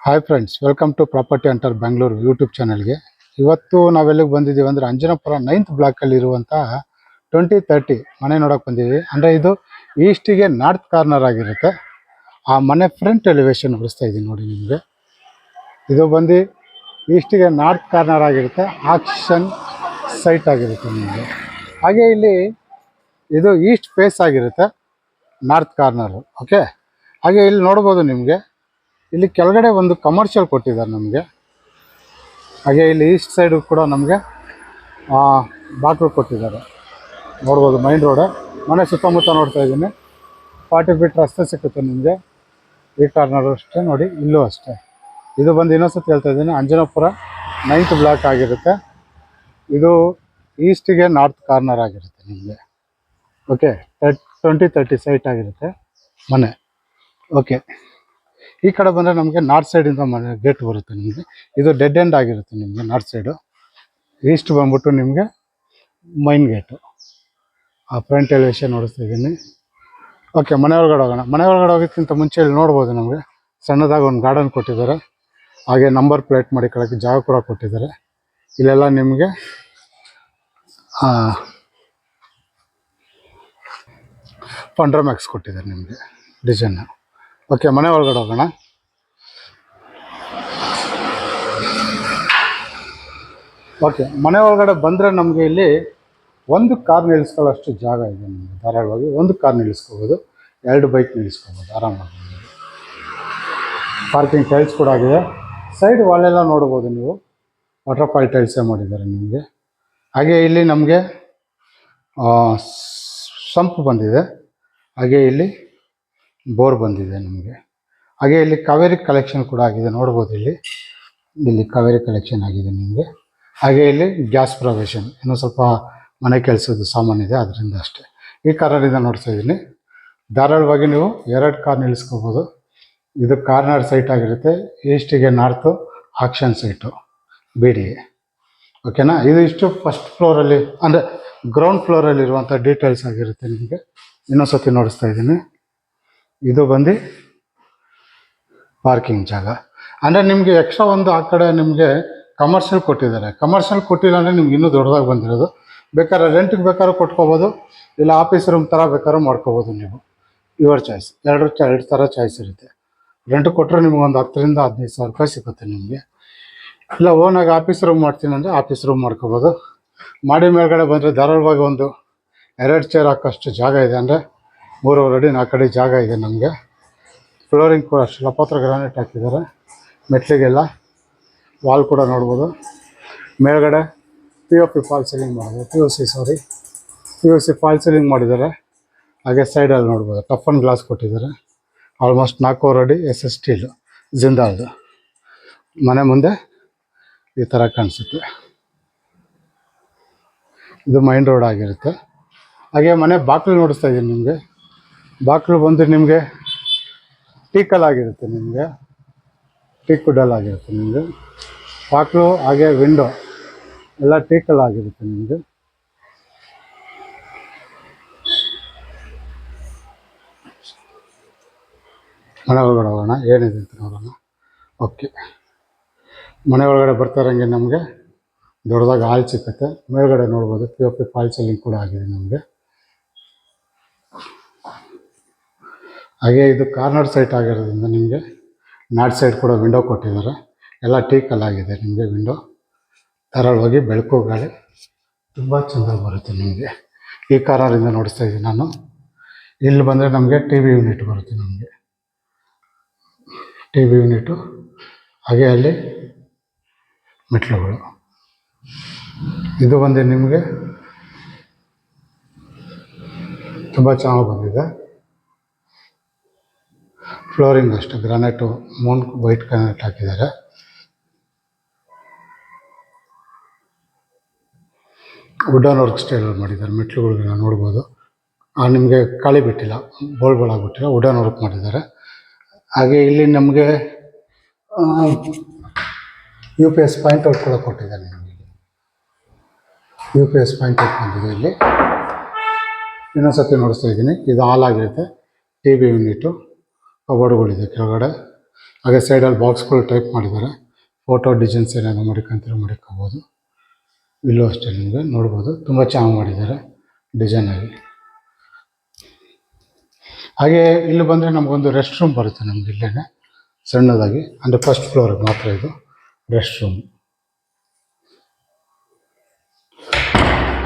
Hi friends, welcome to property hunter Bengaluru YouTube ಚಾನಲ್ಗೆ. ಇವತ್ತು ನಾವೆಲ್ಲಿಗೆ ಬಂದಿದ್ದೀವಿ ಅಂದರೆ ಅಂಜನಾಪುರ 9th ಬ್ಲಾಕಲ್ಲಿ ಇರುವಂತಹ 2030 ಮನೆ ನೋಡೋಕೆ ಬಂದಿದ್ದೀವಿ. ಅಂದರೆ ಇದು ಈಸ್ಟಿಗೆ ನಾರ್ತ್ ಕಾರ್ನರ್ ಆಗಿರುತ್ತೆ. ಆ ಮನೆ ಫ್ರಂಟ್ ಎಲಿವೇಶನ್ ಬಿಡಿಸ್ತಾ ಇದ್ದೀನಿ ನೋಡಿ ನಿಮಗೆ. ಇದು ಬಂದು ಈಸ್ಟಿಗೆ ನಾರ್ತ್ ಕಾರ್ನರ್ ಆಗಿರುತ್ತೆ, ಆಕ್ಷನ್ ಸೈಟ್ ಆಗಿರುತ್ತೆ ನಿಮಗೆ. ಹಾಗೆ ಇಲ್ಲಿ ಇದು ಈಸ್ಟ್ ಫೇಸ್ ಆಗಿರುತ್ತೆ, ನಾರ್ತ್ ಕಾರ್ನರು. ಓಕೆ, ಹಾಗೆ ಇಲ್ಲಿ ನೋಡ್ಬೋದು ನಿಮಗೆ, ಇಲ್ಲಿ ಕೆಳಗಡೆ ಒಂದು ಕಮರ್ಷಿಯಲ್ ಕೊಟ್ಟಿದ್ದಾರೆ ನಮಗೆ. ಹಾಗೆ ಇಲ್ಲಿ ಈಸ್ಟ್ ಸೈಡು ಕೂಡ ನಮಗೆ ಬಾಟ್ಲು ಕೊಟ್ಟಿದ್ದಾರೆ, ನೋಡ್ಬೋದು. ಮೈನ್ ರೋಡ್ ಮನೆ ಸುತ್ತಮುತ್ತ ನೋಡ್ತಾ ಇದ್ದೀನಿ. 40 ಫೀಟ್ ರಸ್ತೆ ಸಿಕ್ಕುತ್ತೆ ನಿಮಗೆ. ಈ ಕಾರ್ನರು ಅಷ್ಟೇ ನೋಡಿ, ಇಲ್ಲೂ ಅಷ್ಟೇ. ಇದು ಬಂದು ಇನ್ನೊಂದ್ಸತಿ ಹೇಳ್ತಾ ಇದ್ದೀನಿ, ಅಂಜನಾಪುರ 9th ಬ್ಲಾಕ್ ಆಗಿರುತ್ತೆ. ಇದು ಈಸ್ಟಿಗೆ ನಾರ್ತ್ ಕಾರ್ನರ್ ಆಗಿರುತ್ತೆ ನಿಮಗೆ. ಓಕೆ, 2030 ಸೈಟ್ ಆಗಿರುತ್ತೆ ಮನೆ. ಓಕೆ, ಈ ಕಡೆ ಬಂದರೆ ನಮಗೆ ನಾರ್ತ್ ಸೈಡಿಂದ ಮನೆ ಗೇಟ್ ಬರುತ್ತೆ ನಿಮಗೆ. ಇದು ಡೆಡ್ ಎಂಡ್ ಆಗಿರುತ್ತೆ ನಿಮಗೆ ನಾರ್ತ್ ಸೈಡು. ಈಸ್ಟ್ ಬಂದ್ಬಿಟ್ಟು ನಿಮಗೆ ಮೈನ್ ಗೇಟು. ಆ ಫ್ರಂಟ್ ಎಲಿವೇಶನ್ ನೋಡಿಸ್ತಾ ಇದ್ದೀನಿ. ಓಕೆ, ಮನೆ ಒಳಗಡೆ ಹೋಗೋಣ. ಮನೆ ಒಳಗಡೆ ಹೋಗೋಕ್ಕಿಂತ ಮುಂಚೆ ಇಲ್ಲಿ ನೋಡ್ಬೋದು, ನಮಗೆ ಸಣ್ಣದಾಗಿ ಒಂದು ಗಾರ್ಡನ್ ಕೊಟ್ಟಿದ್ದಾರೆ. ಹಾಗೆ ನಂಬರ್ ಪ್ಲೇಟ್ ಮಾಡಿ ಕೆಳಗೆ ಜಾಗ ಕೂಡ ಕೊಟ್ಟಿದ್ದಾರೆ. ಇಲ್ಲೆಲ್ಲ ನಿಮಗೆ ಫಂಡ್ರಮ್ಯಾಕ್ಸ್ ಕೊಟ್ಟಿದ್ದಾರೆ ನಿಮಗೆ ಡಿಸೈನ್. ಓಕೆ, ಮನೆ ಒಳಗಡೆ ಹೋಗೋಣ. ಓಕೆ, ಮನೆ ಒಳಗಡೆ ಬಂದರೆ ನಮಗೆ ಇಲ್ಲಿ ಒಂದು ಕಾರ್ ನಿಲ್ಲಿಸ್ಕೊಳ್ಳೋಷ್ಟು ಜಾಗ ಇದೆ ನಿಮಗೆ. ಧಾರಾಳವಾಗಿ ಒಂದು ಕಾರ್ ನಿಲ್ಲಿಸ್ಕೋಬೋದು, 2 ಬೈಕ್ ನಿಲ್ಲಿಸ್ಕೋಬೋದು ಆರಾಮಾಗಿ. ಪಾರ್ಕಿಂಗ್ ಟೈಲ್ಸ್ ಕೂಡ ಆಗಿದೆ. ಸೈಡ್ ವಾಲೆಲ್ಲ ನೋಡ್ಬೋದು ನೀವು, ವಾಟರ್ಫಾಲ್ ಟೈಲ್ಸೇ ಮಾಡಿದ್ದಾರೆ ನಿಮಗೆ. ಹಾಗೆ ಇಲ್ಲಿ ನಮಗೆ ಸಂಪ್ ಬಂದಿದೆ. ಹಾಗೆ ಇಲ್ಲಿ ಬೋರ್ ಬಂದಿದೆ ನಮಗೆ. ಹಾಗೆ ಇಲ್ಲಿ ಕಾವೇರಿ ಕಲೆಕ್ಷನ್ ಕೂಡ ಆಗಿದೆ, ನೋಡ್ಬೋದು. ಇಲ್ಲಿ ಕಾವೇರಿ ಕಲೆಕ್ಷನ್ ಆಗಿದೆ ನಿಮಗೆ. ಹಾಗೆ ಇಲ್ಲಿ ಗ್ಯಾಸ್ ಪ್ರೊವಿಷನ್, ಇನ್ನೂ ಸ್ವಲ್ಪ ಮನೆ ಕೆಲಸದ ಸಾಮಾನಿದೆ, ಅದರಿಂದ ಅಷ್ಟೇ. ಈ ಕಾರಲ್ಲಿ ನೋಡ್ತಾ ಇದ್ದೀನಿ. ಧಾರಾಳವಾಗಿ ನೀವು 2 ಕಾರ್ ನಿಲ್ಲಿಸ್ಕೋಬೋದು. ಇದು ಕಾರ್ನರ್ ಸೈಟ್ ಆಗಿರುತ್ತೆ, ಈಸ್ಟಿಗೆ ನಾರ್ತು ಆಕ್ಷನ್ ಸೈಟು BDA. ಓಕೆನಾ. ಇದು ಇಷ್ಟು ಫಸ್ಟ್ ಫ್ಲೋರಲ್ಲಿ, ಅಂದರೆ ಗ್ರೌಂಡ್ ಫ್ಲೋರಲ್ಲಿ ಇರುವಂಥ ಡೀಟೇಲ್ಸ್ ಆಗಿರುತ್ತೆ ನಿಮಗೆ. ಇನ್ನೊಂದು ಸತಿ ನೋಡಿಸ್ತಾ ಇದ್ದೀನಿ. ಇದು ಬಂದು ಪಾರ್ಕಿಂಗ್ ಜಾಗ. ಅಂದರೆ ನಿಮಗೆ ಎಕ್ಸ್ಟ್ರಾ ಒಂದು ಆ ಕಡೆ ನಿಮಗೆ ಕಮರ್ಷಿಯಲ್ ಕೊಟ್ಟಿದ್ದಾರೆ. ಕಮರ್ಷಿಯಲ್ ಕೊಟ್ಟಿಲ್ಲ ಅಂದರೆ ನಿಮ್ಗೆ ಇನ್ನೂ ದೊಡ್ಡದಾಗಿ ಬಂದಿರೋದು. ಬೇಕಾದ್ರೆ ರೆಂಟಿಗೆ ಬೇಕಾದ್ರೂ ಕೊಟ್ಕೋಬೋದು, ಇಲ್ಲ ಆಫೀಸ್ ರೂಮ್ ಥರ ಬೇಕಾದ್ರೂ ಮಾಡ್ಕೋಬೋದು ನೀವು. Your choice. ಎರಡು ಥರ ಚಾಯ್ಸ್ ಇರುತ್ತೆ. ರೆಂಟಿಗೆ ಕೊಟ್ಟರೆ ನಿಮ್ಗೆ ಒಂದು 10,000 ರಿಂದ 15,000 ರೂಪಾಯಿ ಸಿಗುತ್ತೆ ನಿಮಗೆ. ಇಲ್ಲ ಓನಾಗಿ ಆಫೀಸ್ ರೂಮ್ ಮಾಡ್ತೀನಿ ಅಂದರೆ ಆಫೀಸ್ ರೂಮ್ ಮಾಡ್ಕೋಬೋದು. ಮಾಡಿ ಮೇಲ್ಗಡೆ ಬಂದರೆ ಧಾರಾಳವಾಗಿ ಒಂದು 2 ಚೇರ್ ಹಾಕೋಷ್ಟು ಜಾಗ ಇದೆ. ಅಂದರೆ 3.5 ಅಡಿ 4 ಅಡಿ ಜಾಗ ಇದೆ ನಮಗೆ. ಫ್ಲೋರಿಂಗ್ ಕೂಡ ಅಷ್ಟು ಲಪತ್ರ ಗ್ರಾನೈಟ್ ಹಾಕಿದ್ದಾರೆ. ಮೆಟ್ಲಿಗೆಲ್ಲ ವಾಲ್ ಕೂಡ ನೋಡ್ಬೋದು. ಮೇಲ್ಗಡೆ POP ಫಾಲ್ ಸೀಲಿಂಗ್ ಮಾಡಿದ್ದಾರೆ, POC ಫಾಲ್ ಸೀಲಿಂಗ್ ಮಾಡಿದ್ದಾರೆ. ಹಾಗೆ ಸೈಡಲ್ಲಿ ನೋಡ್ಬೋದು ಟಫನ್ ಗ್ಲಾಸ್ ಕೊಟ್ಟಿದ್ದಾರೆ. ಆಲ್ಮೋಸ್ಟ್ 4.5 ಅಡಿ SS ಸ್ಟೀಲು ಜಿಂದಾಲ್ದು. ಮನೆ ಮುಂದೆ ಈ ಥರ ಕಾಣಿಸುತ್ತೆ. ಇದು ಮೈನ್ ರೋಡ್ ಆಗಿರುತ್ತೆ. ಹಾಗೆ ಮನೆ ಬಾಗಿಲು ನೋಡಿಸ್ತಾ ಇದ್ದೀನಿ ನಿಮಗೆ. ಬಾಗಿಲು ಬಂದು ನಿಮಗೆ ಟೀಕಲ್ ಆಗಿರುತ್ತೆ, ನಿಮಗೆ ಟೀಕ್ ವುಡ್ಡಲ್ಲಿ ಆಗಿರುತ್ತೆ ನಿಮಗೆ ಬಾಗಿಲು. ಹಾಗೆ ವಿಂಡೋ ಎಲ್ಲ ಟೀಕಲ್ ಆಗಿರುತ್ತೆ ನಿಮಗೆ. ಮನೆ ಒಳಗಡೆ ಹೋಗೋಣ, ಏನಿದೆ ಅಂತ ನೋಡೋಣ. ಓಕೆ, ಮನೆ ಒಳಗಡೆ ಬರ್ತಾರಂಗೆ ನಮಗೆ ದೊಡ್ಡದಾಗಿ ಹಾಲ್ ಸಿಕ್ಕುತ್ತೆ. ಮೇಲ್ಗಡೆ ನೋಡ್ಬೋದು POP ಫಾಲ್ ಸೀಲಿಂಗ್ ಕೂಡ ಆಗಿದೆ ನಮಗೆ. ಹಾಗೆ ಇದು ಕಾರ್ನರ್ ಸೈಟ್ ಆಗಿರೋದ್ರಿಂದ ನಿಮಗೆ ನಾರ್ತ್ ಸೈಡ್ ಕೂಡ ವಿಂಡೋ ಕೊಟ್ಟಿದ್ದಾರೆ. ಎಲ್ಲ ಟೀಕಲ್ ಆಗಿದೆ ನಿಮಗೆ ವಿಂಡೋ. ಧಾರಾಳವಾಗಿ ಬೆಳಕು ಗಾಳಿ ತುಂಬ ಚೆನ್ನಾಗಿ ಬರುತ್ತೆ ನಿಮಗೆ. ಈ ಕಾರ್ನರಿಂದ ನೋಡಿಸ್ತಾ ಇದ್ದೀನಿ ನಾನು. ಇಲ್ಲಿ ಬಂದರೆ ನಮಗೆ TV ಯೂನಿಟ್ ಬರುತ್ತೆ ನಮಗೆ, TV ಯೂನಿಟು. ಹಾಗೆ ಅಲ್ಲಿ ಮೆಟ್ಲುಗಳು. ಇದು ಬಂದು ನಿಮಗೆ ತುಂಬ ಚೆನ್ನಾಗಿ ಬಂದಿದೆ. ಫ್ಲೋರಿಂಗ್ ಅಷ್ಟೇ ಗ್ರಾನೈಟು, ಮೂನ್ ವೈಟ್ ಗ್ರಾನೈಟ್ ಹಾಕಿದ್ದಾರೆ. ವುಡನ್ ವರ್ಕ್ ಸ್ಟೈಲಲ್ಲಿ ಮಾಡಿದ್ದಾರೆ. ಮೆಟ್ಲುಗಳನ್ನ ನೋಡ್ಬೋದು. ನಿಮಗೆ ಖಾಲಿ ಬಿಟ್ಟಿಲ್ಲ, ಬೋಲ್ಗಳಾಗ್ಬಿಟ್ಟಿಲ್ಲ, ವುಡನ್ ವರ್ಕ್ ಮಾಡಿದ್ದಾರೆ. ಹಾಗೆ ಇಲ್ಲಿ ನಮಗೆ UPS ಪಾಯಿಂಟ್ ಔಟ್ ಕೂಡ ಕೊಟ್ಟಿದ್ದಾರೆ ನಿಮಗೆ. UPS ಪಾಯಿಂಟ್ ಔಟ್ ಬಂದಿದೆ ಇಲ್ಲಿ. ಇನ್ನೊಂದು ಸತಿ ನೋಡಿಸ್ತಾ ಇದ್ದೀನಿ. ಇದು ಹಾಲ್ ಆಗಿರುತ್ತೆ. TV ಯೂನಿಟು, ಕಬೋರ್ಡ್ಗಳಿದೆ ಕೆಳಗಡೆ. ಹಾಗೆ ಸೈಡಲ್ಲಿ ಬಾಕ್ಸ್ಗಳು ಟೈಪ್ ಮಾಡಿದ್ದಾರೆ. ಫೋಟೋ ಡಿಸೈನ್ಸ್ ಏನಾದರೂ ಮಡಿಕೊಂತೀರ ಮಡಿಕೋಬೋದು. ಇಲ್ಲೂ ಅಷ್ಟೇ ನಿಮಗೆ ನೋಡ್ಬೋದು, ತುಂಬ ಚೆನ್ನಾಗಿ ಮಾಡಿದ್ದಾರೆ ಡಿಸೈನಾಗಿ. ಹಾಗೆ ಇಲ್ಲಿ ಬಂದರೆ ನಮಗೊಂದು ರೆಸ್ಟ್ ರೂಮ್ ಬರುತ್ತೆ ನಮ್ಗೆ ಇಲ್ಲೇ ಸಣ್ಣದಾಗಿ, ಅಂದರೆ ಫಸ್ಟ್ ಫ್ಲೋರಿಗೆ ಮಾತ್ರ ಇದು ರೆಸ್ಟ್ ರೂಮ್.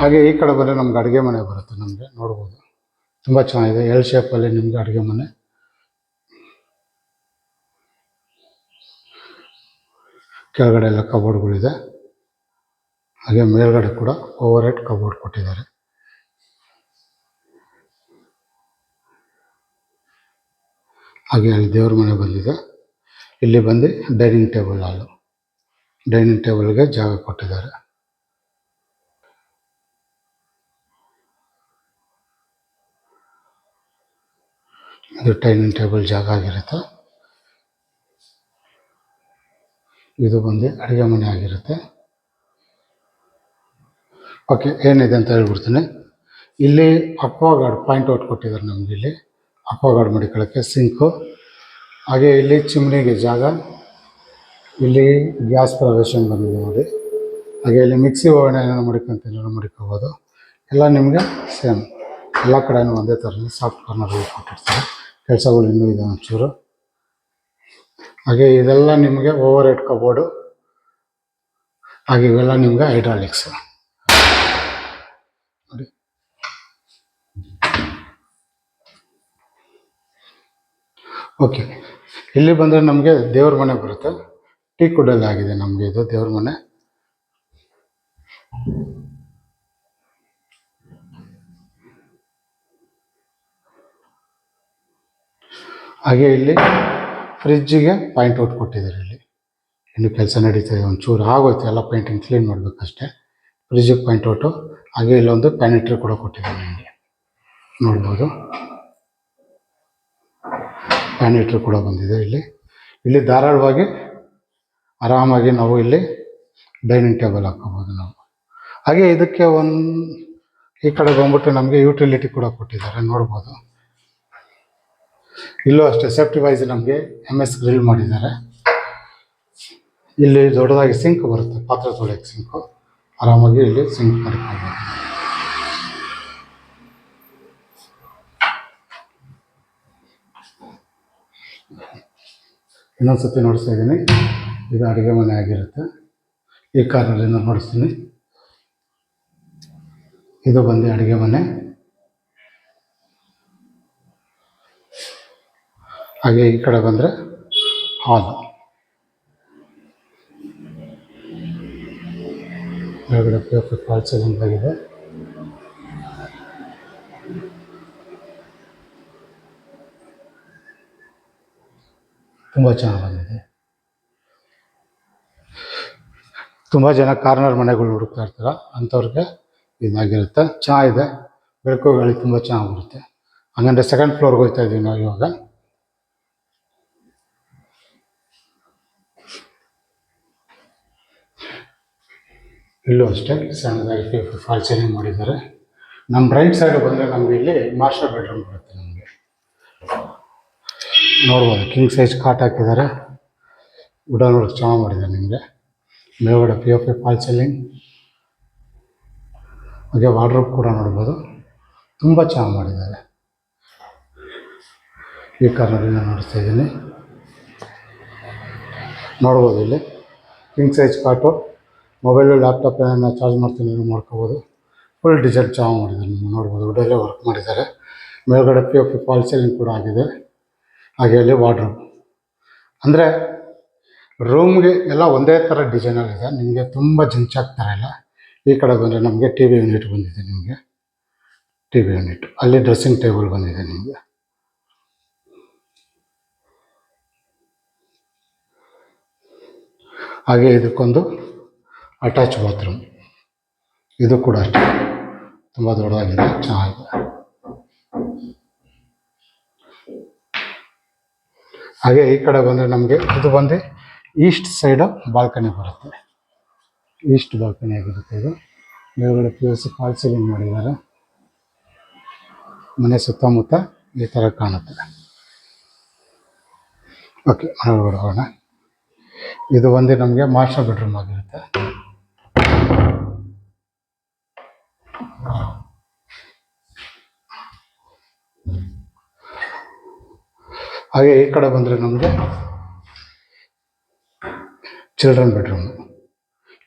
ಹಾಗೆ ಈ ಕಡೆ ಬಂದರೆ ನಮ್ಗೆ ಅಡುಗೆ ಮನೆ ಬರುತ್ತೆ ನಮಗೆ ನೋಡ್ಬೋದು, ತುಂಬ ಚೆನ್ನಾಗಿದೆ. ಎಲ್ ಶೇಪಲ್ಲಿ ನಿಮಗೆ ಅಡುಗೆ ಮನೆ. ಕೆಳಗಡೆ ಎಲ್ಲ ಕಬೋರ್ಡ್ಗಳಿದೆ. ಹಾಗೆ ಮೇಲ್ಗಡೆ ಕೂಡ ಓವರ್ ಹೆಡ್ ಕಬೋರ್ಡ್ ಕೊಟ್ಟಿದ್ದಾರೆ. ಹಾಗೆ ಅಲ್ಲಿ ದೇವ್ರ ಮನೆ ಬಂದಿದೆ. ಇಲ್ಲಿ ಬಂದು ಡೈನಿಂಗ್ ಟೇಬಲ್ ಹಾಲು, ಡೈನಿಂಗ್ ಟೇಬಲ್ಗೆ ಜಾಗ ಕೊಟ್ಟಿದ್ದಾರೆ. ಇದು ಡೈನಿಂಗ್ ಟೇಬಲ್ ಜಾಗ ಆಗಿರುತ್ತೆ. ಇದು ಬಂದು ಅಡುಗೆ ಮನೆ ಆಗಿರುತ್ತೆ. ಓಕೆ, ಏನಿದೆ ಅಂತ ಹೇಳ್ಬಿಡ್ತೀನಿ. ಇಲ್ಲಿ ಅಕ್ವಾಗಾರ್ಡ್ ಪಾಯಿಂಟ್ ಔಟ್ ಕೊಟ್ಟಿದ್ದಾರೆ ನಮಗೆ. ಇಲ್ಲಿ ಅಕ್ವಾಗಾರ್ಡ್ ಮಡಿಕೊಳ್ಳೋಕ್ಕೆ ಸಿಂಕು, ಹಾಗೆ ಇಲ್ಲಿ ಚಿಮ್ನಿಗೆ ಜಾಗ, ಇಲ್ಲಿ ಗ್ಯಾಸ್ ಪ್ರೊವಿಷನ್ ಬಂದಿದೆ ನೋಡಿ. ಹಾಗೆ ಇಲ್ಲಿ ಮಿಕ್ಸಿ ಓವನ್ ಏನಾದ್ರು ಮಡಿಕೊಂತೀನೋ ಮಡಿಕೋಬೋದು. ಎಲ್ಲ ನಿಮಗೆ ಸೇಮ್ ಎಲ್ಲ ಕಡೆಯೂ ಒಂದೇ ಥರ ಸಾಫ್ಟ್ ಕಾರ್ನರ್ಗಳು ಕೊಟ್ಟಿರ್ತಾರೆ. ಕೆಲಸಗಳು ಇನ್ನೂ ಇದೆ ಒಂಚೂರು. ಹಾಗೆ ಇದೆಲ್ಲ ನಿಮಗೆ ಓವರ್ ಹೆಡ್ ಕಬೋರ್ಡು. ಹಾಗೆ ಇವೆಲ್ಲ ನಿಮಗೆ ಹೈಡ್ರಾಲಿಕ್ಸ್ ನೋಡಿ. ಓಕೆ, ಇಲ್ಲಿ ಬಂದರೆ ನಮಗೆ ದೇವ್ರ ಮನೆ ಬರುತ್ತೆ. ಟೀ ಕುಡ್ಡಲ್ಲಿ ಆಗಿದೆ ನಮಗೆ ಇದು ದೇವ್ರ ಮನೆ. ಹಾಗೆ ಇಲ್ಲಿ ಫ್ರಿಜ್ಜಿಗೆ ಪಾಯಿಂಟ್ ಔಟ್ ಕೊಟ್ಟಿದ್ದಾರೆ. ಇಲ್ಲಿ ಇನ್ನು ಕೆಲಸ ನಡೀತದೆ, ಒಂಚೂರು ಆಗೋಯ್ತು, ಎಲ್ಲ ಪೇಂಟಿಂಗ್ ಕ್ಲೀನ್ ಮಾಡಬೇಕಷ್ಟೇ. ಫ್ರಿಜ್ಜಿಗೆ ಪಾಯಿಂಟ್ ಔಟು. ಹಾಗೆ ಇಲ್ಲೊಂದು ಪ್ಯಾನಿಟ್ರಿ ಕೂಡ ಕೊಟ್ಟಿದ್ದಾರೆ ನಿಮಗೆ ನೋಡ್ಬೋದು. ಪ್ಯಾನಿಟ್ರಿ ಕೂಡ ಬಂದಿದೆ ಇಲ್ಲಿ. ಇಲ್ಲಿ ಧಾರಾಳವಾಗಿ ಆರಾಮಾಗಿ ನಾವು ಇಲ್ಲಿ ಡೈನಿಂಗ್ ಟೇಬಲ್ ಹಾಕೋಬೋದು ನಾವು. ಹಾಗೆ ಇದಕ್ಕೆ ಈ ಕಡೆ ಬಂದ್ಬಿಟ್ಟು ನಮಗೆ ಯುಟಿಲಿಟಿ ಕೂಡ ಕೊಟ್ಟಿದ್ದಾರೆ ನೋಡ್ಬೋದು. ಇಲ್ಲೂ ಅಷ್ಟೇ ಸೇಫ್ಟಿ ವೈಸ್ ನಮಗೆ MS ಗ್ರಿಲ್ ಮಾಡಿದ್ದಾರೆ. ಇಲ್ಲಿ ದೊಡ್ಡದಾಗಿ ಸಿಂಕ್ ಬರುತ್ತೆ, ಪಾತ್ರೆ ತೊಳೆಯೋಕ್ಕೆ ಸಿಂಕು. ಆರಾಮಾಗಿ ಇಲ್ಲಿ ಸಿಂಕ್ ಮಾಡ್ಕೊಳ್ಬೋದು. ಇನ್ನೊಂದು ಸತಿ ನೋಡಿಸ್ತಾ ಇದ್ದೀನಿ. ಇದು ಅಡುಗೆ ಮನೆ ಆಗಿರುತ್ತೆ. ಈ ಕಾರ್ನರಿಂದ ನೋಡಿಸ್ತೀನಿ. ಇದು ಬಂದು ಅಡುಗೆ ಮನೆ. ಹಾಗೆ ಈ ಕಡೆ ಬಂದರೆ ಹಾಲ್. ಕೆಳಗಡೆ POP ಫಾಲ್ ಸೀಲಿಂಗ್ ಆಗಿದೆ. ತುಂಬ ಚೆನ್ನಾಗಿ ಬಂದಿದೆ. ತುಂಬ ಜನ ಕಾರ್ನರ್ ಮನೆಗಳು ಹುಡುಕ್ತಾ ಇರ್ತಾರೆ, ಅಂಥವ್ರಿಗೆ ಇದಾಗಿರುತ್ತೆ. ಚೆನ್ನಾಗಿದೆ, ಬೆಳಕು ಗಾಳಿ ತುಂಬ ಚೆನ್ನಾಗಿ ಬರುತ್ತೆ. ಹಂಗಂದ್ರೆ ಸೆಕೆಂಡ್ ಫ್ಲೋರ್ಗೆ ಹೋಗ್ತಾ ಇದ್ದೀವಿ ನಾವು ಇವಾಗ. ಇಲ್ಲೂ ಅಷ್ಟೇ ಸಣ್ಣದಾಗಿ POP ಫಾಲ್ ಸೀಲಿಂಗ್ ಮಾಡಿದ್ದಾರೆ. ನಮ್ಮ ರೈಟ್ ಸೈಡ್ ಬಂದರೆ ನಮಗೆ ಇಲ್ಲಿ ಮಾಸ್ಟರ್ ಬೆಡ್ರೂಮ್ ಬರುತ್ತೆ. ನಮಗೆ ನೋಡ್ಬೋದು, ಕಿಂಗ್ ಸೈಜ್ ಕಾಟ್ ಹಾಕಿದ್ದಾರೆ. ವುಡನ್ ವರ್ಕ್ ಚೆನ್ನಾಗಿ ಮಾಡಿದ್ದಾರೆ ನಿಮಗೆ. ಮೇಲ್ಗಡೆ POP ಫಾಲ್ ಸೀಲಿಂಗ್. ಹಾಗೆ ವಾರ್ಡ್ರೋಬ್ ಕೂಡ ನೋಡ್ಬೋದು, ತುಂಬ ಚೆನ್ನಾಗಿ ಮಾಡಿದ್ದಾರೆ. ಈ ಕಾರ್ನರಿಂದ ನೋಡ್ತಾ ಇದ್ದೀನಿ, ನೋಡ್ಬೋದು. ಇಲ್ಲಿ ಕಿಂಗ್ ಸೈಜ್ ಕಾಟು, ಮೊಬೈಲು ಲ್ಯಾಪ್ಟಾಪ್ ಏನಾರ ಚಾರ್ಜ್ ಮಾಡ್ತೀನಿ ಮಾಡ್ಕೋಬೋದು. ಫುಲ್ ಡಿಸೈನ್ ಚೆನ್ನಾಗಿ ಮಾಡಿದ್ದಾರೆ, ನೀವು ನೋಡ್ಬೋದು. ವುಡಲ್ಲೇ ವರ್ಕ್ ಮಾಡಿದ್ದಾರೆ. ಮೇಲ್ಗಡೆ POP ಫಾಲ್ ಸೀಲಿಂಗ್ ಕೂಡ ಆಗಿದೆ. ಹಾಗೆ ಅಲ್ಲಿ ವಾರ್ಡ್ರೋಬ್, ಅಂದರೆ ರೂಮ್ಗೆ ಎಲ್ಲ ಒಂದೇ ಥರ ಡಿಸೈನಲ್ಲಿದೆ. ನಿಮಗೆ ತುಂಬ ಜಂಚಾಗ್ತಾ ಇಲ್ಲ. ಈ ಕಡೆ ಬಂದರೆ ನಮಗೆ TV ಯೂನಿಟ್ ಬಂದಿದೆ. ನಿಮಗೆ TV ಯೂನಿಟ್, ಅಲ್ಲಿ ಡ್ರೆಸ್ಸಿಂಗ್ ಟೇಬಲ್ ಬಂದಿದೆ ನಿಮಗೆ. ಹಾಗೆ ಇದಕ್ಕೊಂದು ಅಟ್ಯಾಚ್ ಬಾತ್ರೂಮ್. ಇದು ಕೂಡ ಅಷ್ಟೇ ತುಂಬ ದೊಡ್ಡದಾಗಿದೆ, ಚೆನ್ನಾಗಿದೆ. ಹಾಗೆ ಈ ಕಡೆ ಬಂದರೆ ನಮಗೆ ಇದು ಬಂದು ಈಸ್ಟ್ ಸೈಡು ಬಾಲ್ಕನಿ ಬರುತ್ತೆ. ಈಸ್ಟ್ ಬಾಲ್ಕನಿ ಆಗಿರುತ್ತೆ ಇದು. ಮೇಲ್ಗಡೆ POC ಫಾಲ್ ಸೀಲಿಂಗ್ ಮಾಡಿದ್ದಾರೆ. ಮನೆ ಸುತ್ತಮುತ್ತ ಈ ಥರ ಕಾಣುತ್ತೆ. ಓಕೆ, ಒಳಗಡೆ ಹೋಗೋಣ. ಇದು ಒಂದು ನಮಗೆ ಮಾಸ್ಟರ್ ಬೆಡ್ರೂಮ್ ಆಗಿರುತ್ತೆ. ಹಾಗೆ ಈ ಕಡೆ ಬಂದರೆ ನಮಗೆ ಚಿಲ್ಡ್ರನ್ ಬೆಡ್ರೂಮ್.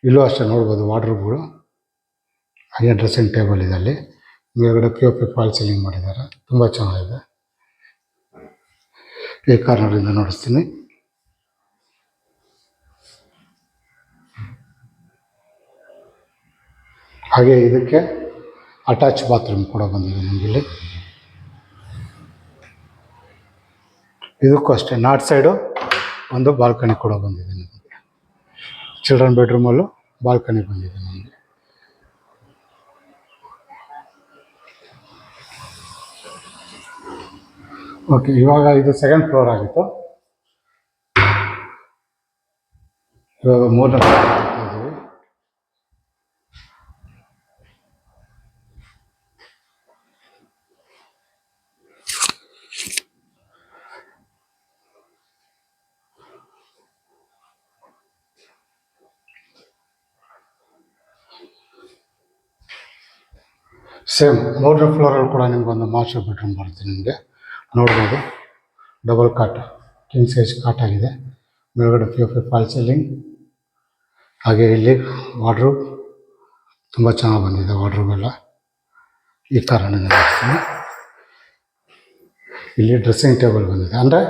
ಇಲ್ಲೂ ಅಷ್ಟೇ ನೋಡ್ಬೋದು ವಾರ್ಡ್ರೋಬ್ಗಳು. ಹಾಗೆ ಡ್ರೆಸ್ಸಿಂಗ್ ಟೇಬಲ್ ಇದೆ. ಅಲ್ಲಿ ಮೇಲ್ಗಡೆ POP ಫಾಲ್ ಸೀಲಿಂಗ್ ಮಾಡಿದ್ದಾರೆ, ತುಂಬ ಚೆನ್ನಾಗಿದೆ. ಈ ಕಾರ್ನರಿಂದ ನೋಡಿಸ್ತೀನಿ. ಹಾಗೆ ಇದಕ್ಕೆ ಅಟ್ಯಾಚ್ ಬಾತ್ರೂಮ್ ಕೂಡ ಬಂದಿದೆ ನಮಗಿಲ್ಲಿ. ಇದಕ್ಕೂ ಅಷ್ಟೇ ನಾರ್ತ್ ಸೈಡು ಒಂದು ಬಾಲ್ಕನಿ ಕೂಡ ಬಂದಿದೆ ನಮಗೆ. ಚಿಲ್ಡ್ರನ್ ಬೆಡ್ರೂಮಲ್ಲೂ ಬಾಲ್ಕನಿ ಬಂದಿದೆ ನಮಗೆ. ಓಕೆ, ಇವಾಗ ಇದು ಸೆಕೆಂಡ್ ಫ್ಲೋರ್ ಆಗಿತ್ತು. ಇವಾಗ ಮೂರನೇ ಫ್ಲೋರ್ ಇದ್ದೀವಿ. ಸೇಮ್ ಮೂರನೇ ಫ್ಲೋರಲ್ಲಿ ಕೂಡ ನಿಮ್ಗೊಂದು ಮಾಸ್ಟರ್ ಬೆಡ್ರೂಮ್ ಬರುತ್ತೆ. ನಿಮಗೆ ನೋಡ್ಬೋದು, double cot, king size cot ಆಗಿದೆ. ಮೇಲ್ಗಡೆ POP ಫಾಲ್ ಸೀಲಿಂಗ್. ಹಾಗೆ ಇಲ್ಲಿ ವಾರ್ಡ್ರೋಬ್ ತುಂಬ ಚೆನ್ನಾಗಿ ಬಂದಿದೆ. ವಾರ್ಡ್ರೋಬ್ ಎಲ್ಲ ಈ ಕಾರಣದಿಂದ ನೋಡ್ತೀನಿ. ಇಲ್ಲಿ ಡ್ರೆಸ್ಸಿಂಗ್ ಟೇಬಲ್ ಬಂದಿದೆ. ಅಂದರೆ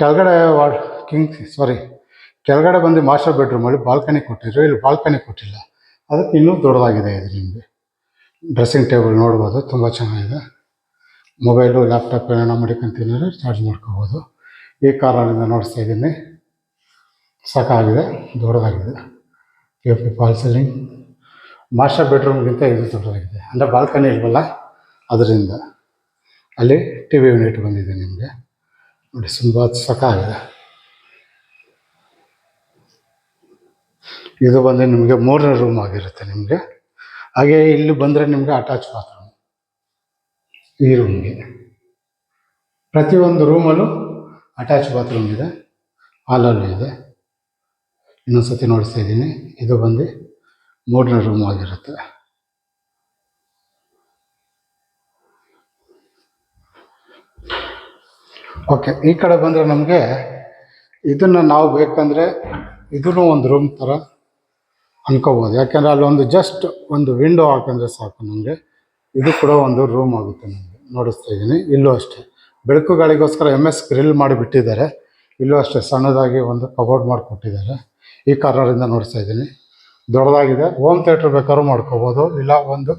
ಕೆಳಗಡೆ ಕೆಳಗಡೆ ಬಂದು ಮಾಸ್ಟರ್ ಬೆಡ್ರೂಮಲ್ಲಿ ಬಾಲ್ಕನಿ ಕೊಟ್ಟಿದ್ರು, ಇಲ್ಲಿ ಬಾಲ್ಕನಿ ಕೊಟ್ಟಿಲ್ಲ. ಅದಕ್ಕೆ ಇನ್ನೂ ದೊಡ್ಡದಾಗಿದೆ ಇದು. ನಿಮಗೆ ಡ್ರೆಸ್ಸಿಂಗ್ ಟೇಬಲ್ ನೋಡ್ಬೋದು, ತುಂಬ ಚೆನ್ನಾಗಿದೆ. ಮೊಬೈಲು ಲ್ಯಾಪ್ಟಾಪ್ ಏನೋ ಮಡಿಕೊಂತಿದ್ರೆ ಚಾರ್ಜ್ ಮಾಡ್ಕೋಬೋದು. ಈ ಕಾರಣದಿಂದ ನೋಡಿಸ್ತಾ ಇದ್ದೀನಿ. ಸಾಕಾಗಿದೆ, ದೊಡ್ಡದಾಗಿದೆ. POP fall ceiling. ಮಾಸ್ಟರ್ ಬೆಡ್ರೂಮ್ಗಿಂತ ಇದು ದೊಡ್ಡದಾಗಿದೆ, ಅಂದರೆ ಬಾಲ್ಕನಿ ಇಲ್ವಲ್ಲ ಅದರಿಂದ. ಅಲ್ಲಿ TV ಯೂನಿಟ್ ಬಂದಿದೆ ನಿಮಗೆ ನೋಡಿ, ತುಂಬ ಸಾಕಾಗಿದೆ. ಇದು ಬಂದು ನಿಮಗೆ ಮೂರನೇ ರೂಮ್ ಆಗಿರುತ್ತೆ ನಿಮಗೆ. ಹಾಗೆ ಇಲ್ಲಿ ಬಂದರೆ ನಿಮಗೆ ಅಟ್ಯಾಚ್ ಬಾತ್ರೂಮ್. ಈ ರೂಮ್ಗೆ ಪ್ರತಿಯೊಂದು ರೂಮಲ್ಲೂ ಅಟ್ಯಾಚ್ ಬಾತ್ರೂಮ್ ಇದೆ, ಹಾಲಲ್ಲೂ ಇದೆ. ಇನ್ನೊಂದು ಸತಿ ನೋಡಿಸ್ತಾ ಇದ್ದೀನಿ. ಇದು ಬಂದು ಮೂರನೇ ರೂಮ್ ಆಗಿರುತ್ತೆ. ಓಕೆ, ಈ ಕಡೆ ಬಂದರೆ ನಮಗೆ ಇದನ್ನು ನಾವು ಬೇಕಂದರೆ ಇದೂ ಒಂದು ರೂಮ್ ಥರ ಅನ್ಕೋಬೋದು. ಯಾಕೆಂದರೆ ಅಲ್ಲೊಂದು ಜಸ್ಟ್ ಒಂದು ವಿಂಡೋ ಹಾಕಂದರೆ ಸಾಕು ನಮಗೆ. ಇದು ಕೂಡ ಒಂದು ರೂಮ್ ಆಗುತ್ತೆ ನಮಗೆ. ನೋಡಿಸ್ತಾ ಇದ್ದೀನಿ. ಇಲ್ಲೂ ಅಷ್ಟೇ ಬೆಳಕು ಗಾಳಿಗೋಸ್ಕರ MS ಗ್ರಿಲ್ ಮಾಡಿಬಿಟ್ಟಿದ್ದಾರೆ. ಇಲ್ಲೂ ಅಷ್ಟೇ ಸಣ್ಣದಾಗಿ ಒಂದು ಕಬೋರ್ಡ್ ಮಾಡಿಕೊಟ್ಟಿದ್ದಾರೆ. ಈ ಕಾರ್ನರಿಂದ ನೋಡಿಸ್ತಾ ಇದ್ದೀನಿ. ದೊಡ್ಡದಾಗಿದೆ. ಹೋಮ್ ಥಿಯೇಟ್ರ್ ಬೇಕಾದ್ರೂ ಮಾಡ್ಕೋಬೋದು, ಇಲ್ಲ ಒಂದು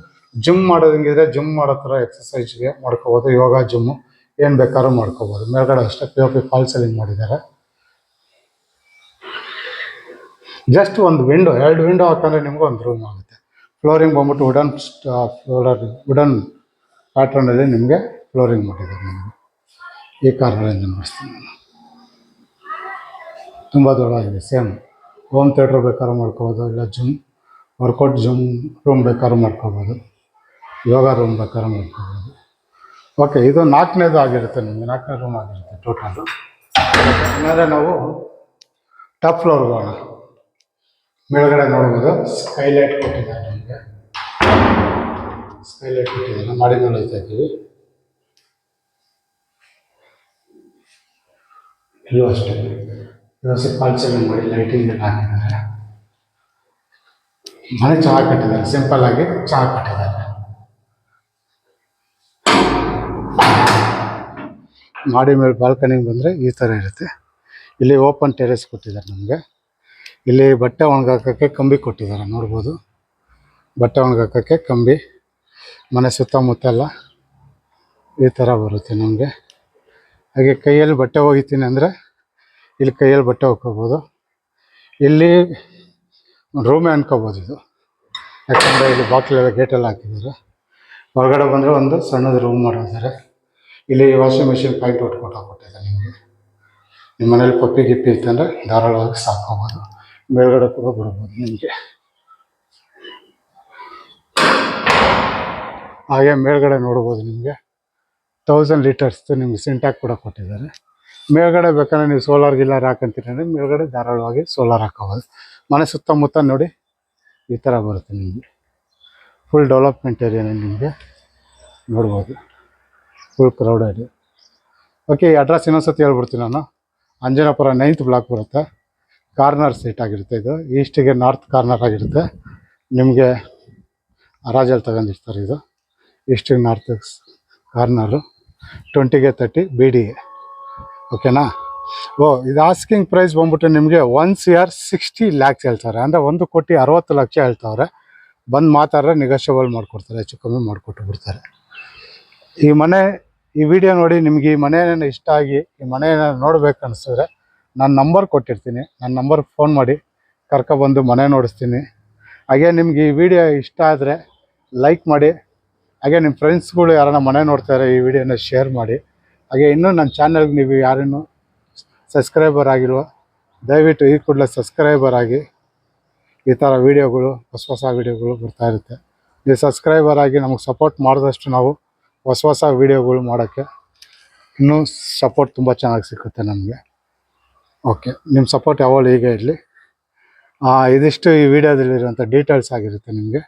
ಜಿಮ್ ಮಾಡೋದಂಗಿದ್ರೆ ಜಿಮ್ ಮಾಡೋ ಥರ ಎಕ್ಸಸೈಜ್ಗೆ ಮಾಡ್ಕೋಬೋದು. ಯೋಗ ಜಿಮ್ಮು ಏನು ಬೇಕಾದ್ರೂ ಮಾಡ್ಕೋಬೋದು. ಮೇಲ್ಗಡೆ ಅಷ್ಟೇ POP ಫಾಲ್ ಸೀಲಿಂಗ್ ಮಾಡಿದ್ದಾರೆ. ಜಸ್ಟ್ ಒಂದು ವಿಂಡೋ, 2 ವಿಂಡೋ ಹಾಕಂದರೆ ನಿಮ್ಗೆ ಒಂದು ರೂಮ್ ಆಗುತ್ತೆ. ಫ್ಲೋರಿಂಗ್ ಬಂದ್ಬಿಟ್ಟು ವುಡನ್ ಪ್ಯಾಟ್ರನಲ್ಲಿ ನಿಮಗೆ ಫ್ಲೋರಿಂಗ್ ಮಾಡಿದ್ದಾರೆ ನಿಮಗೆ. ಈ ಕಾರ್ನರಿಂದ ನೋಡಿಸ್ತೀನಿ ನಾನು. ತುಂಬ ದೊಡ್ಡದಾಗಿದೆ. ಸೇಮ್ ಹೋಮ್ ಥಿಯೇಟ್ರ್ ಬೇಕಾದ್ರೂ ಮಾಡ್ಕೋಬೋದು, ಇಲ್ಲ ವರ್ಕೌಟ್ ಜಿಮ್ ರೂಮ್ ಬೇಕಾದ್ರೂ ಮಾಡ್ಕೋಬೋದು, ಯೋಗ ರೂಮ್ ಬೇಕಾದ್ರೂ ಮಾಡ್ಕೋಬೋದು. ಓಕೆ, ಇದು 4ನೇದು ಆಗಿರುತ್ತೆ ನಿಮಗೆ. 4ನೇ ರೂಮ್ ಆಗಿರುತ್ತೆ ಟೋಟಲು. ಆಮೇಲೆ ನಾವು ಟಾಪ್ ಫ್ಲೋರ್ಗೆ ಹೋಗೋಣ. ಮೇಲ್ಗಡೆ ನೋಡ್ಬೋದು ಸ್ಕೈಲೈಟ್ ಕೊಟ್ಟಿದ್ದಾರೆ ನಮಗೆ. ಸ್ಕೈಲೈಟ್ ಕೊಟ್ಟಿದ್ದಾರೆ, ಮಾಡಿ ನೋಡ್ತಾ ಇದ್ದೀವಿ. ಇಲ್ಲೂ ಅಷ್ಟೇ ಫಾಲ್ ಸೀಲಿಂಗ್ ಮಾಡಿ ಲೈಟಿಂಗ್ ಎಲ್ಲ ಹಾಕಿದ್ದಾರೆ. ಮನೆ ಚೆನ್ನಾಗಿ ಕಟ್ಟಿದ್ದಾರೆ, ಸಿಂಪಲ್ ಆಗಿ ಚೆನ್ನಾಗಿ ಕಟ್ಟಿದ್ದಾರೆ. ಮಾಡಿ ಮೇಲೆ ಬಾಲ್ಕನಿಗೆ ಬಂದರೆ ಈ ಥರ ಇರುತ್ತೆ. ಇಲ್ಲಿ ಓಪನ್ ಟೆರೆಸ್ ಕೊಟ್ಟಿದ್ದಾರೆ ನಮಗೆ. ಇಲ್ಲಿ ಬಟ್ಟೆ ಒಣಗಾಕೋಕ್ಕೆ ಕಂಬಿ ಕೊಟ್ಟಿದ್ದಾರೆ, ನೋಡ್ಬೋದು. ಬಟ್ಟೆ ಒಣಗಾಕೋಕ್ಕೆ ಕಂಬಿ. ಮನೆ ಸುತ್ತಮುತ್ತ ಎಲ್ಲ ಈ ಥರ ಬರುತ್ತೆ ನಮಗೆ. ಹಾಗೆ ಕೈಯಲ್ಲಿ ಬಟ್ಟೆ ಒಗಿತೀನಿ ಅಂದರೆ ಇಲ್ಲಿ ಕೈಯಲ್ಲಿ ಬಟ್ಟೆ ಒಗ್ಕೋಬೋದು. ಇಲ್ಲಿ ರೂಮೇ ಅನ್ಕೋಬೋದು ಇದು, ಯಾಕಂದರೆ ಇಲ್ಲಿ ಬಾಕ್ಲೆಲ್ಲ ಗೇಟೆಲ್ಲ ಹಾಕಿದ್ದಾರೆ. ಹೊರಗಡೆ ಬಂದರೆ ಒಂದು ಸಣ್ಣದು ರೂಮ್ ಮಾಡಿದ್ದಾರೆ. ಇಲ್ಲಿ ವಾಷಿಂಗ್ ಮಿಷಿನ್ ಪಾಯಿಂಟ್ ಕೊಟ್ಟಿದ್ದಾರೆ ನಿಮಗೆ. ನಿಮ್ಮ ಮನೇಲಿ ಪಪ್ಪಿ ಗಿಪ್ಪಿ ಇತ್ತಂದರೆ ಧಾರಾಳವಾಗಿ ಸಾಕೋಬೋದು. ಮೇಲ್ಗಡೆ ಕೂಡ ಬಿಡ್ಬೋದು ನಿಮಗೆ. ಹಾಗೆ ಮೇಲ್ಗಡೆ ನೋಡ್ಬೋದು ನಿಮಗೆ 1000 ಲೀಟರ್ಸ್ದು ನಿಮಗೆ ಸಿಂಟ್ಯಾಕ್ ಕೂಡ ಕೊಟ್ಟಿದ್ದಾರೆ. ಮೇಲ್ಗಡೆ ಬೇಕಾದ್ರೆ ನೀವು ಸೋಲಾರ್ ಗಿಲ್ಲರ್ ಹಾಕಂತೀರಿ ಅಂದರೆ ಮೇಲ್ಗಡೆ ಧಾರಾಳವಾಗಿ ಸೋಲಾರ್ ಹಾಕೋಬೋದು. ಮನೆ ಸುತ್ತಮುತ್ತ ನೋಡಿ ಈ ಥರ ಬರುತ್ತೆ ನಿಮಗೆ. ಫುಲ್ ಡೆವಲಪ್ಮೆಂಟ್ ಏರಿಯಾನೇ ನಿಮಗೆ ನೋಡ್ಬೋದು, ಫುಲ್ ಕ್ರೌಡೆಡ್. ಓಕೆ, ಈ ಅಡ್ರೆಸ್ ಇನ್ನೊಂದ್ಸತಿ ಹೇಳ್ಬಿಡ್ತೀನಿ ನಾನು. ಅಂಜನಾಪುರ 9th ಬ್ಲಾಕ್ ಬರುತ್ತೆ. ಕಾರ್ನರ್ ಸೈಟ್ ಆಗಿರುತ್ತೆ ಇದು. ಈಸ್ಟಿಗೆ ನಾರ್ತ್ ಕಾರ್ನರ್ ಆಗಿರುತ್ತೆ. ನಿಮಗೆ ಹರಾಜಲ್ಲಿ ತಗೊಂಡಿರ್ತಾರೆ ಇದು. ಈಸ್ಟಿಗೆ ನಾರ್ತ್ ಕಾರ್ನರು 20ಗೆ 30 BDA. ಓಕೆನಾ? ಇದು ಆಸ್ಕಿಂಗ್ ಪ್ರೈಸ್ ಬಂದ್ಬಿಟ್ಟು ನಿಮಗೆ 1 CR 60 lakhs ಹೇಳ್ತಾರೆ. ಅಂದರೆ 1,60,00,000 ಹೇಳ್ತಾವ್ರೆ. ಬಂದು ಮಾತಾಡ್ರೆ ನೆಗೋಷಿಯಬಲ್ ಮಾಡಿಕೊಡ್ತಾರೆ, ಹೆಚ್ಚು ಕಮ್ಮಿ ಮಾಡಿಕೊಟ್ಟು ಬಿಡ್ತಾರೆ. ಈ ವಿಡಿಯೋ ನೋಡಿ ನಿಮಗೆ ಈ ಮನೆ ಇಷ್ಟ ಆಗಿ ಈ ಮನೆಯನ್ನು ನೋಡ್ಬೇಕು ಅನಿಸಿದ್ರೆ ನಾನು ನಂಬರ್ ಕೊಟ್ಟಿರ್ತೀನಿ. ನನ್ನ ನಂಬರ್ಗೆ ಫೋನ್ ಮಾಡಿ ಕರ್ಕೊಬಂದು ಮನೆ ನೋಡಿಸ್ತೀನಿ. ಹಾಗೆ ನಿಮ್ಗೆ ಈ ವಿಡಿಯೋ ಇಷ್ಟ ಆದರೆ ಲೈಕ್ ಮಾಡಿ. ಹಾಗೆ ನಿಮ್ಮ ಫ್ರೆಂಡ್ಸ್ಗಳು ಯಾರನ್ನ ಮನೆ ನೋಡ್ತಾರೆ ಈ ವಿಡಿಯೋನ ಶೇರ್ ಮಾಡಿ. ಹಾಗೆ ಇನ್ನೂ ನನ್ನ ಚಾನಲ್ಗೆ ನೀವು ಯಾರೇನು ಸಬ್ಸ್ಕ್ರೈಬರ್ ಆಗಿರುವ ದಯವಿಟ್ಟು ಈ ಕೂಡಲೇ ಸಬ್ಸ್ಕ್ರೈಬರ್ ಆಗಿ. ಈ ಥರ ವೀಡಿಯೋಗಳು ಹೊಸ ವೀಡಿಯೋಗಳು ಬರ್ತಾ ಇರುತ್ತೆ. ನೀವು ಸಬ್ಸ್ಕ್ರೈಬರ್ ಆಗಿ ನಮಗೆ ಸಪೋರ್ಟ್ ಮಾಡಿದಷ್ಟು ನಾವು ಹೊಸ ವೀಡಿಯೋಗಳು ಮಾಡೋಕ್ಕೆ ಇನ್ನೂ ಸಪೋರ್ಟ್ ತುಂಬ ಚೆನ್ನಾಗಿ ಸಿಗುತ್ತೆ ನಮಗೆ. ಓಕೆ, ನಿಮ್ಮ ಸಪೋರ್ಟ್ ಯಾವಾಗಲೂ ಹೀಗೆ ಇರಲಿ. ಇದಿಷ್ಟು ಈ ವಿಡಿಯೋದಲ್ಲಿರುವಂಥ ಡೀಟೇಲ್ಸ್ ಆಗಿರುತ್ತೆ. ನಿಮಗೆ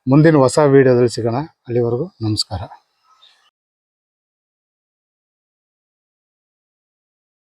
ಮುಂದಿನ ಹೊಸ ವೀಡಿಯೋದಲ್ಲಿ ಸಿಗೋಣ. ಅಲ್ಲಿವರೆಗೂ ನಮಸ್ಕಾರ.